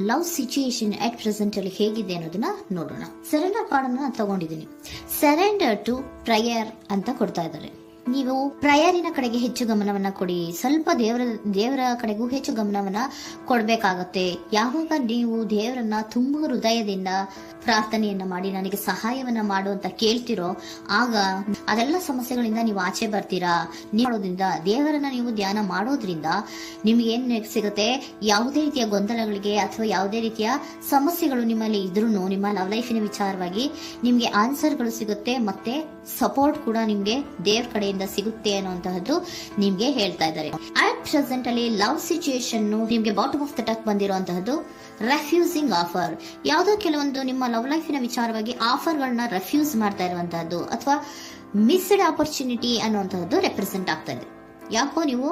Love situation at present ಅಲ್ಲಿ ಹೇಗಿದೆ ಅನ್ನೋದನ್ನ ನೋಡೋಣ. ಸರೆಂಡರ್ ಕಾರ್ಡ್ ಅನ್ನ ತಗೊಂಡಿದ್ದೀನಿ. ಸರೆಂಡರ್ ಟು ಪ್ರಯರ್ ಅಂತ ಕೊಡ್ತಾ ಇದ್ದಾರೆ. ನೀವು ಪ್ರಯರಿನ ಕಡೆಗೆ ಹೆಚ್ಚು ಗಮನವನ್ನ ಕೊಡಿ, ಸ್ವಲ್ಪ ದೇವರ ಕಡೆಗೂ ಹೆಚ್ಚು ಗಮನವನ್ನ ಕೊಡ್ಬೇಕಾಗತ್ತೆ. ಯಾವಾಗ ನೀವು ದೇವರನ್ನ ತುಂಬಾ ಹೃದಯದಿಂದ ಪ್ರಾರ್ಥನೆಯನ್ನ ಮಾಡಿ ನನಗೆ ಸಹಾಯವನ್ನ ಮಾಡು ಅಂತ ಕೇಳ್ತಿರೋ, ಆಗ ಅದೆಲ್ಲ ಸಮಸ್ಯೆಗಳಿಂದ ನೀವು ಆಚೆ ಬರ್ತೀರಾ. ಮಾಡೋದ್ರಿಂದ, ದೇವರನ್ನ ನೀವು ಧ್ಯಾನ ಮಾಡೋದ್ರಿಂದ ನಿಮ್ಗೆ ಏನ್ ಸಿಗುತ್ತೆ, ಯಾವುದೇ ರೀತಿಯ ಗೊಂದಲಗಳಿಗೆ ಅಥವಾ ಯಾವುದೇ ರೀತಿಯ ಸಮಸ್ಯೆಗಳು ನಿಮ್ಮಲ್ಲಿ ಇದ್ರೂ ನಿಮ್ಮ ಲವ್ ಲೈಫಿನ ವಿಚಾರವಾಗಿ ನಿಮ್ಗೆ ಆನ್ಸರ್ಗಳು ಸಿಗುತ್ತೆ, ಮತ್ತೆ ಸಪೋರ್ಟ್ ಕೂಡ ನಿಮ್ಗೆ ದೇವ್ರ ಕಡೆಯಿಂದ ಸಿಗುತ್ತೆ ಅನ್ನುವಂತಹದ್ದು ನಿಮ್ಗೆ ಹೇಳ್ತಾ ಇದ್ದಾರೆ. ಅಟ್ ಪ್ರೆಸೆಂಟ್ ಅಲ್ಲಿ ಲವ್ ಸಿಚುಯೇಷನ್ ನಿಮ್ಗೆ ಬಾಟಮ್ ಆಫ್ ದ ಟಕ್ ಬಂದಿರುವಂತಹದ್ದು ರೆಫ್ಯೂಸಿಂಗ್ ಆಫರ್. ಯಾವುದೋ ಕೆಲವೊಂದು ನಿಮ್ಮ ಲವ್ ಲೈಫಿನ ವಿಚಾರವಾಗಿ ಆಫರ್ ಗಳನ್ನ ರೆಫ್ಯೂಸ್ ಮಾಡ್ತಾ ಇರುವಂತಹದ್ದು ಅಥವಾ ಮಿಸ್ಡ್ ಆಪರ್ಚುನಿಟಿ ಅನ್ನುವಂತಹದ್ದು ರೆಪ್ರೆಸೆಂಟ್ ಆಗ್ತಾ ಇದೆ. ಯಾಕೋ ನೀವು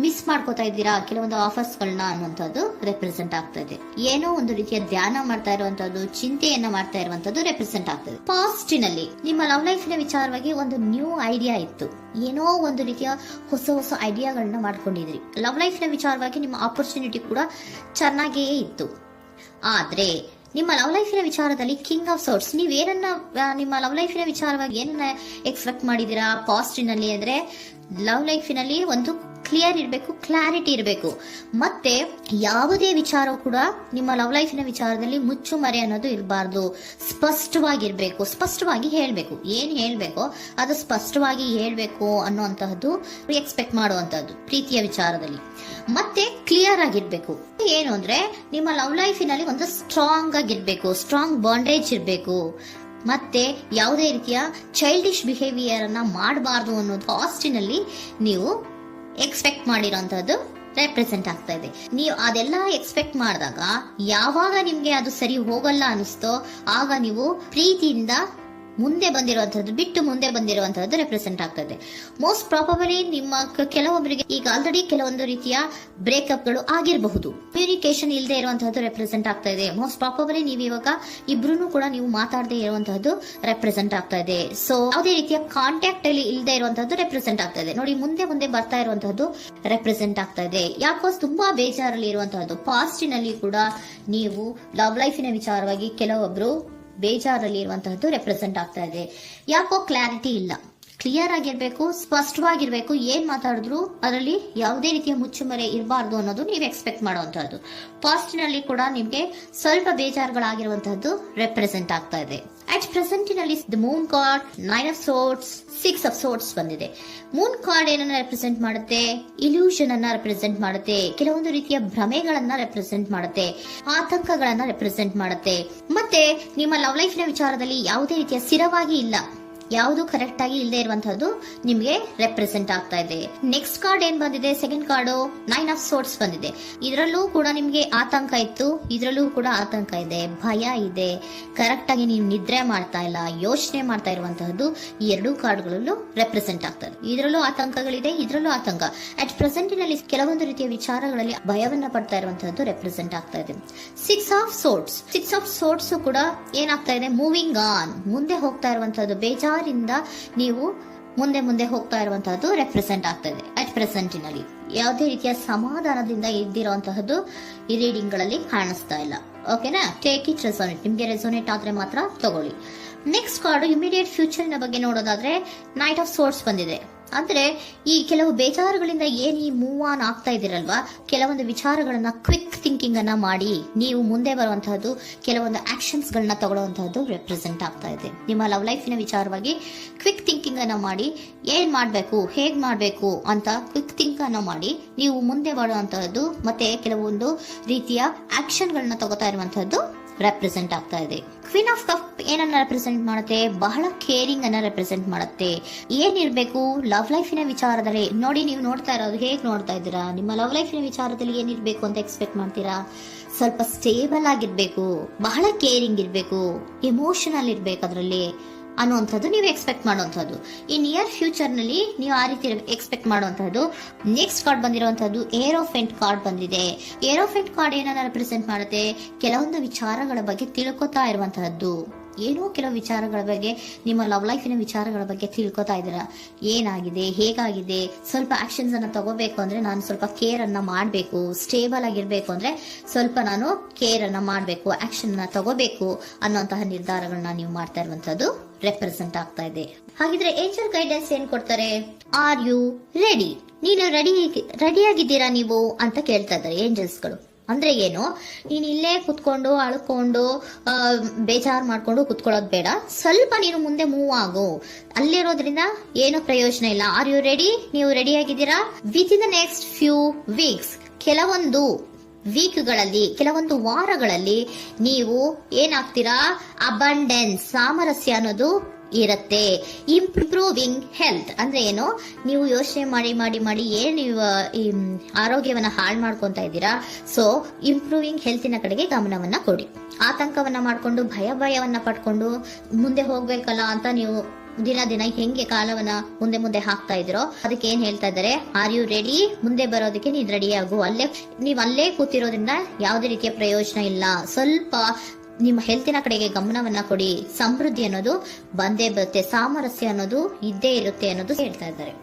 ಮಿಸ್ ಮಾಡ್ಕೋತಾ ಇದ್ದೀರಾ ಕೆಲವೊಂದು ಆಫರ್ಸ್ ಗಳನ್ನ ಅನ್ನುವಂಥದ್ದು ರೆಪ್ರೆಸೆಂಟ್ ಆಗ್ತಾ ಇದೆ. ಏನೋ ಒಂದು ರೀತಿಯ ಧ್ಯಾನ ಮಾಡ್ತಾ ಇರುವಂತದ್ದು, ಚಿಂತೆಯನ್ನ ಮಾಡ್ತಾ ಇರುವಂತದ್ದು ರೆಪ್ರೆಸೆಂಟ್ ಆಗ್ತದೆ. ಪಾಸ್ಟಿನಲ್ಲಿ ನಿಮ್ಮ ಲವ್ ಲೈಫಿನ ವಿಚಾರವಾಗಿ ಒಂದು ನ್ಯೂ ಐಡಿಯಾ ಇತ್ತು, ಏನೋ ಒಂದು ರೀತಿಯ ಹೊಸ ಐಡಿಯಾಗಳನ್ನ ಮಾಡ್ಕೊಂಡಿದ್ರಿ. ಲವ್ ಲೈಫಿನ ವಿಚಾರವಾಗಿ ನಿಮ್ಮ ಆಪರ್ಚುನಿಟಿ ಕೂಡ ಚೆನ್ನಾಗಿಯೇ ಇತ್ತು. ಆದ್ರೆ ನಿಮ್ಮ ಲವ್ ಲೈಫಿನ ವಿಚಾರದಲ್ಲಿ ಕಿಂಗ್ ಆಫ್ ಸೋರ್ಟ್ಸ್, ನೀವೇನನ್ನ ನಿಮ್ಮ ಲವ್ ಲೈಫಿನ ವಿಚಾರವಾಗಿ ಏನನ್ನ ಎಕ್ಸ್ಪೆಕ್ಟ್ ಮಾಡಿದೀರಾ ಪಾಸ್ಟಿನಲ್ಲಿ ಅಂದ್ರೆ, ಲವ್ ಲೈಫಿನಲ್ಲಿ ಒಂದು ಕ್ಲಿಯರ್ ಇರಬೇಕು, ಕ್ಲಾರಿಟಿ ಇರಬೇಕು, ಮತ್ತೆ ಯಾವುದೇ ವಿಚಾರ ಕೂಡ ನಿಮ್ಮ ಲವ್ ಲೈಫಿನ ವಿಚಾರದಲ್ಲಿ ಮುಚ್ಚು ಮರೆ ಅನ್ನೋದು ಇರಬಾರ್ದು. ಸ್ಪಷ್ಟವಾಗಿರ್ಬೇಕು, ಸ್ಪಷ್ಟವಾಗಿ ಹೇಳ್ಬೇಕು, ಏನ್ ಹೇಳ್ಬೇಕೋ ಅದು ಸ್ಪಷ್ಟವಾಗಿ ಹೇಳ್ಬೇಕು ಅನ್ನುವಂತಹದ್ದು ಎಕ್ಸ್ಪೆಕ್ಟ್ ಮಾಡುವಂತಹದ್ದು ಪ್ರೀತಿಯ ವಿಚಾರದಲ್ಲಿ. ಮತ್ತೆ ಕ್ಲಿಯರ್ ಆಗಿರ್ಬೇಕು. ಏನು ಅಂದ್ರೆ ನಿಮ್ಮ ಲವ್ ಲೈಫಿನಲ್ಲಿ ಒಂದು ಸ್ಟ್ರಾಂಗ್ ಆಗಿರ್ಬೇಕು, ಸ್ಟ್ರಾಂಗ್ ಬಾಂಡೇಜ್ ಇರಬೇಕು, ಮತ್ತೆ ಯಾವುದೇ ರೀತಿಯ ಚೈಲ್ಡಿಶ್ ಬಿಹೇವಿಯರ್ ಅನ್ನ ಮಾಡಬಾರ್ದು ಅನ್ನೋದು ಪಾಸ್ಟಿನಲ್ಲಿ ನೀವು ಎಕ್ಸ್ಪೆಕ್ಟ್ ಮಾಡಿರೋಂಥದ್ದು ರೆಪ್ರೆಸೆಂಟ್ ಆಗ್ತಾ ಇದೆ. ನೀವು ಅದೆಲ್ಲ ಎಕ್ಸ್ಪೆಕ್ಟ್ ಮಾಡಿದಾಗ ಯಾವಾಗ ನಿಮ್ಗೆ ಅದು ಸರಿ ಹೋಗಲ್ಲ ಅನಿಸ್ತೋ ಆಗ ನೀವು ಪ್ರೀತಿಯಿಂದ ಮುಂದೆ ಬಂದಿರುವಂತಹದ್ದು ಬಿಟ್ಟು ಮುಂದೆ ಬಂದಿರುವಂತಹದ್ದು ರೆಪ್ರೆಸೆಂಟ್ ಆಗ್ತದೆ. ಮೋಸ್ಟ್ ಪ್ರಾಬಬಲಿ ನಿಮ್ಮ ಕೆಲವೊಬ್ಬರಿಗೆ ಈಗ ಆಲ್ರೆಡಿ ಕೆಲವೊಂದು ರೀತಿಯ ಬ್ರೇಕಪ್ ಗಳು ಆಗಿರಬಹುದು, ಕಮ್ಯುನಿಕೇಶನ್ ಇಲ್ಲದೆ ಇರುವಂತಹದ್ದು ರೆಪ್ರೆಸೆಂಟ್ ಆಗ್ತಾ ಇದೆ. ಮೋಸ್ಟ್ ಪ್ರಾಬಬಲಿ ನೀವು ಇವಾಗ ಇಬ್ರು ಕೂಡ ನೀವು ಮಾತಾಡದೆ ಇರುವಂತಹದ್ದು ರೆಪ್ರೆಸೆಂಟ್ ಆಗ್ತಾ ಇದೆ. ಸೊ ಯಾವುದೇ ರೀತಿಯ ಕಾಂಟ್ಯಾಕ್ಟ್ ಅಲ್ಲಿ ಇಲ್ಲದೆ ಇರುವಂತಹದ್ದು ರೆಪ್ರೆಸೆಂಟ್ ಆಗ್ತಾ ಇದೆ. ನೋಡಿ, ಮುಂದೆ ಬರ್ತಾ ಇರುವಂತಹದ್ದು ರೆಪ್ರೆಸೆಂಟ್ ಆಗ್ತಾ ಇದೆ. ಯಾಕೋ ತುಂಬಾ ಬೇಜಾರಲ್ಲಿ ಇರುವಂತಹದ್ದು. ಪಾಸ್ಟಿನಲ್ಲಿ ಕೂಡ ನೀವು ಲವ್ ಲೈಫಿನ ವಿಚಾರವಾಗಿ ಕೆಲವೊಬ್ರು ಬೇಜಾರಲ್ಲಿ ಇರುವಂತಹದ್ದು ರೆಪ್ರೆಸೆಂಟ್ ಆಗ್ತಾ ಇದೆ. ಯಾಕೋ ಕ್ಲಾರಿಟಿ ಇಲ್ಲ, ಕ್ಲಿಯರ್ ಆಗಿರ್ಬೇಕು, ಸ್ಪಷ್ಟವಾಗಿರ್ಬೇಕು. ಏನ್ ಮಾತಾಡಿದ್ರು ಅದರಲ್ಲಿ ಯಾವುದೇ ರೀತಿಯ ಮುಚ್ಚುಮರೆ ಇರಬಾರ್ದು ಅನ್ನೋದು ನೀವು ಎಕ್ಸ್ಪೆಕ್ಟ್ ಮಾಡುವಂತಹದ್ದು. ಪಾಸ್ಟಿನಲ್ಲಿ ಕೂಡ ನಿಮ್ಗೆ ಸ್ವಲ್ಪ ಬೇಜಾರುಗಳಾಗಿರುವಂತಹದ್ದು ರೆಪ್ರೆಸೆಂಟ್ ಆಗ್ತಾ ಇದೆ. ಅಟ್ ಪ್ರೆಸೆಂಟಿನಲ್ಲಿ the moon card, 9 of swords, 6 of swords ಬಂದಿದೆ. ಮೂನ್ ಕಾರ್ಡ್ ಏನನ್ನ ರೆಪ್ರೆಸೆಂಟ್ ಮಾಡುತ್ತೆ? ಇಲ್ಯೂಷನ್ ಅನ್ನ ರೆಪ್ರೆಸೆಂಟ್ ಮಾಡುತ್ತೆ, ಕೆಲವೊಂದು ರೀತಿಯ ಭ್ರಮೆಗಳನ್ನ ರೆಪ್ರೆಸೆಂಟ್ ಮಾಡುತ್ತೆ, ಆತಂಕಗಳನ್ನ ರೆಪ್ರೆಸೆಂಟ್ ಮಾಡುತ್ತೆ. ಮತ್ತೆ ನಿಮ್ಮ ಲವ್ ಲೈಫಿನ ವಿಚಾರದಲ್ಲಿ ಯಾವುದೇ ರೀತಿಯ ಸ್ಥಿರವಾಗಿ ಇಲ್ಲ, ಯಾವುದು ಕರೆಕ್ಟ್ ಆಗಿ ಇಲ್ಲದೆ ಇರುವಂತಹದ್ದು ನಿಮ್ಗೆ ರೆಪ್ರೆಸೆಂಟ್ ಆಗ್ತಾ ಇದೆ. ನೆಕ್ಸ್ಟ್ ಕಾರ್ಡ್ ಏನ್ ಬಂದಿದೆ? ಸೆಕೆಂಡ್ ಕಾರ್ಡ್ 9 ಆಫ್ ಸೋರ್ಟ್ಸ್ ಬಂದಿದೆ. ಇದರಲ್ಲೂ ಕೂಡ ನಿಮ್ಗೆ ಆತಂಕ ಇತ್ತು, ಇದರಲ್ಲೂ ಕೂಡ ಆತಂಕ ಇದೆ, ಭಯ ಇದೆ, ಕರೆಕ್ಟ್ ಆಗಿ ನೀವು ನಿದ್ರೆ ಮಾಡ್ತಾ ಇಲ್ಲ, ಯೋಚನೆ ಮಾಡ್ತಾ ಇರುವಂತಹದ್ದು ಈ ಎರಡೂ ಕಾರ್ಡ್ಗಳಲ್ಲೂ ರೆಪ್ರೆಸೆಂಟ್ ಆಗ್ತದೆ. ಇದರಲ್ಲೂ ಆತಂಕಗಳಿದೆ, ಇದರಲ್ಲೂ ಆತಂಕ. ಅಟ್ ಪ್ರೆಸೆಂಟಿನಲ್ಲಿ ಕೆಲವೊಂದು ರೀತಿಯ ವಿಚಾರಗಳಲ್ಲಿ ಭಯವನ್ನ ಪಡ್ತಾ ಇರುವಂತಹದ್ದು ರೆಪ್ರೆಸೆಂಟ್ ಆಗ್ತಾ ಇದೆ. 6 ಆಫ್ ಸೋರ್ಟ್ಸ್ ಕೂಡ ಏನಾಗ್ತಾ ಇದೆ? ಮೂವಿಂಗ್ ಆನ್, ಮುಂದೆ ಹೋಗ್ತಾ ಇರುವಂತಹದ್ದು, ಬೇಜಾರಿಂದ ನೀವು ಮುಂದೆ ಹೋಗ್ತಾ ಇರುವಂತಹದ್ದು ರೆಪ್ರೆಸೆಂಟ್ ಆಗ್ತಾ ಇದೆ. ಅಟ್ ಪ್ರೆಸೆಂಟಿನಲ್ಲಿ ಯಾವುದೇ ರೀತಿಯ ಸಮಾಧಾನದಿಂದ ಇದ್ದಿರುವಂತಹದ್ದು ಈ ರೀಡಿಂಗ್ ಗಳಲ್ಲಿ ಕಾಣಿಸ್ತಾ ಇಲ್ಲ. ಓಕೆನಾ? ಟೇಕ್ ಇಟ್ ರೆಸೋನೇಟ್, ನಿಮ್ಗೆ ರೆಸೋನೇಟ್ ಆದ್ರೆ ಮಾತ್ರ ತಗೊಳ್ಳಿ. ನೆಕ್ಸ್ಟ್ ಕಾರ್ಡ್ ಇಮಿಡಿಯೇಟ್ ಫ್ಯೂಚರ್ ನ ಬಗ್ಗೆ ನೋಡೋದಾದ್ರೆ ನೈಟ್ ಆಫ್ ಸೋರ್ಟ್ಸ್ ಬಂದಿದೆ. ಅಂದ್ರೆ ಈ ಕೆಲವು ಬೇಜಾರುಗಳಿಂದ ಏನ್ ಈ ಮೂವ್ ಆನ್ ಆಗ್ತಾ ಇದ್ದೀರಲ್ವಾ, ಕೆಲವೊಂದು ವಿಚಾರಗಳನ್ನ ಕ್ವಿಕ್ ಥಿಂಕಿಂಗ್ ಅನ್ನ ಮಾಡಿ ನೀವು ಮುಂದೆ ಬರುವಂತಹದ್ದು, ಕೆಲವೊಂದು ಆಕ್ಷನ್ಸ್ ಗಳನ್ನ ತಗೊಳ್ಳುವಂತಹದ್ದು ರೆಪ್ರೆಸೆಂಟ್ ಆಗ್ತಾ ಇದೆ. ನಿಮ್ಮ ಲವ್ ಲೈಫಿನ ವಿಚಾರವಾಗಿ ಕ್ವಿಕ್ ಥಿಂಕಿಂಗ್ ಅನ್ನ ಮಾಡಿ ಏನ್ ಮಾಡ್ಬೇಕು, ಹೇಗ್ ಮಾಡ್ಬೇಕು ಅಂತ ಕ್ವಿಕ್ ಥಿಂಕ್ ಅನ್ನ ಮಾಡಿ ನೀವು ಮುಂದೆ ಬರುವಂತಹದ್ದು, ಮತ್ತೆ ಕೆಲವೊಂದು ರೀತಿಯ ಆಕ್ಷನ್ ಗಳನ್ನ ತಗೋತಾ ಇರುವಂತಹದ್ದು ರೆಪ್ರೆಸೆಂಟ್ ಆಗ್ತಾ ಇದೆ. ಕ್ವೀನ್ ಆಫ್ ಕಪ್ ಏನನ್ನ ರೆಪ್ರೆಸೆಂಟ್ ಮಾಡುತ್ತೆ? ಬಹಳ ಕೇರಿಂಗ್ ಅನ್ನ ರೆಪ್ರೆಸೆಂಟ್ ಮಾಡುತ್ತೆ. ಏನಿರ್ಬೇಕು ಲವ್ ಲೈಫಿನ ವಿಚಾರದಲ್ಲಿ? ನೋಡಿ, ನೀವು ನೋಡ್ತಾ ಇರೋದು ಹೇಗ್ ನೋಡ್ತಾ ಇದ್ದೀರಾ? ನಿಮ್ಮ ಲವ್ ಲೈಫಿನ ವಿಚಾರದಲ್ಲಿ ಏನಿರ್ಬೇಕು ಅಂತ ಎಕ್ಸ್ಪೆಕ್ಟ್ ಮಾಡ್ತೀರಾ? ಸ್ವಲ್ಪ ಸ್ಟೇಬಲ್ ಆಗಿರ್ಬೇಕು, ಬಹಳ ಕೇರಿಂಗ್ ಇರ್ಬೇಕು, ಎಮೋಷನಲ್ ಇರ್ಬೇಕು ಅದರಲ್ಲಿ ಅನ್ನುವಂಥದ್ದು ನೀವು ಎಕ್ಸ್ಪೆಕ್ಟ್ ಮಾಡುವಂಥದ್ದು. ಈ ನಿಯರ್ ಫ್ಯೂಚರ್ ನಲ್ಲಿ ನೀವು ಆ ರೀತಿ ಎಕ್ಸ್ಪೆಕ್ಟ್ ಮಾಡುವಂತಹದ್ದು. ನೆಕ್ಸ್ಟ್ ಕಾರ್ಡ್ ಬಂದಿರುವಂತಹದ್ದು ಏರೋಫೆಂಟ್ ಕಾರ್ಡ್ ಬಂದಿದೆ. ಏರೋಫೆಂಟ್ ಕಾರ್ಡ್ ಏನನ್ನ ರೆಪ್ರೆಸೆಂಟ್ ಮಾಡುತ್ತೆ? ಕೆಲವೊಂದು ವಿಚಾರಗಳ ಬಗ್ಗೆ ತಿಳ್ಕೊತಾ ಇರುವಂತಹದ್ದು, ಏನೋ ಕೆಲವು ವಿಚಾರಗಳ ಬಗ್ಗೆ, ನಿಮ್ಮ ಲವ್ ಲೈಫಿನ ವಿಚಾರಗಳ ಬಗ್ಗೆ ತಿಳ್ಕೊತಾ ಇದ್ದೀರಾ. ಏನಾಗಿದೆ, ಹೇಗಾಗಿದೆ, ಸ್ವಲ್ಪ ಆಕ್ಷನ್ಸ್ ಅನ್ನ ತಗೋಬೇಕು ಅಂದ್ರೆ ನಾನು ಸ್ವಲ್ಪ ಕೇರ್ ಅನ್ನ ಮಾಡಬೇಕು, ಸ್ಟೇಬಲ್ ಆಗಿರ್ಬೇಕು ಅಂದ್ರೆ ಸ್ವಲ್ಪ ನಾನು ಕೇರ್ ಅನ್ನ ಮಾಡಬೇಕು, ಆಕ್ಷನ್ ಅನ್ನ ತಗೋಬೇಕು ಅನ್ನುವಂತಹ ನಿರ್ಧಾರಗಳನ್ನ ನೀವು ಮಾಡ್ತಾ ಇರುವಂತದ್ದು ರೆಪ್ರೆಸೆಂಟ್ ಆಗ್ತಾ ಇದೆ. ಹಾಗಿದ್ರೆ ಏಂಜಲ್ ಗೈಡೆನ್ಸ್ ಏನ್ ಕೊಡ್ತಾರೆ? Are you ready? ನೀನು ರೆಡಿಯಾಗಿದ್ದೀರಾ ನೀವು ಅಂತ ಕೇಳ್ತಾ ಇದ್ದಾರೆ ಏಂಜಲ್ಸ್ಗಳು. ಅಂದ್ರೆ ಏನು, ನೀನು ಇಲ್ಲೇ ಕುತ್ಕೊಂಡು ಅಳ್ಕೊಂಡು ಬೇಜಾರು ಮಾಡ್ಕೊಂಡು ಕುತ್ಕೊಳ್ಳೋದು ಬೇಡ, ಸ್ವಲ್ಪ ನೀನು ಮುಂದೆ ಮೂವ್ ಆಗು. ಅಲ್ಲಿರೋದ್ರಿಂದ ಏನು ಪ್ರಯೋಜನ ಇಲ್ಲ. Are you ready? ನೀವು ರೆಡಿಯಾಗಿದ್ದೀರಾ? With in the next few weeks, ಕೆಲವೊಂದು ವೀಕ್ಗಳಲ್ಲಿ, ಕೆಲವೊಂದು ವಾರಗಳಲ್ಲಿ ನೀವು ಏನಾಗ್ತೀರಾ? ಅಬಂಡೆನ್ಸ್, ಸಾಮರಸ್ಯ ಅನ್ನೋದು ಇರುತ್ತೆ. ಇಂಪ್ರೂವಿಂಗ್ ಹೆಲ್ತ್ ಅಂದ್ರೆ ಏನು, ನೀವು ಯೋಚನೆ ಮಾಡಿ ಮಾಡಿ ಮಾಡಿ ಏನ್ ನೀವು ಈ ಆರೋಗ್ಯವನ್ನ ಹಾಳು ಮಾಡ್ಕೊಂತ ಇದ್ದೀರಾ. ಸೊ ಇಂಪ್ರೂವಿಂಗ್ ಹೆಲ್ತಿನ ಕಡೆಗೆ ಗಮನವನ್ನ ಕೊಡಿ. ಆತಂಕವನ್ನ ಮಾಡ್ಕೊಂಡು ಭಯವನ್ನ ಪಡ್ಕೊಂಡು ಮುಂದೆ ಹೋಗ್ಬೇಕಲ್ಲ ಅಂತ ನೀವು ದಿನ ಹೆಂಗೆ ಕಾಲವನ್ನ ಮುಂದೆ ಹಾಕ್ತಾ ಇದ್ರೋ, ಅದಕ್ಕೆ ಏನ್ ಹೇಳ್ತಾ ಇದ್ದಾರೆ? Are you ready? ಮುಂದೆ ಬರೋದಕ್ಕೆ ನೀನ್ ರೆಡಿ ಆಗು. ನೀವ್ ಅಲ್ಲೇ ಕೂತಿರೋದ್ರಿಂದ ಯಾವುದೇ ರೀತಿಯ ಪ್ರಯೋಜನ ಇಲ್ಲ. ಸ್ವಲ್ಪ ನಿಮ್ಮ ಹೆಲ್ತಿನ ಕಡೆಗೆ ಗಮನವನ್ನ ಕೊಡಿ. ಸಮೃದ್ಧಿ ಅನ್ನೋದು ಬಂದೇ ಬರುತ್ತೆ, ಸಾಮರಸ್ಯ ಅನ್ನೋದು ಇದ್ದೇ ಇರುತ್ತೆ ಅನ್ನೋದು ಹೇಳ್ತಾ ಇದ್ದಾರೆ.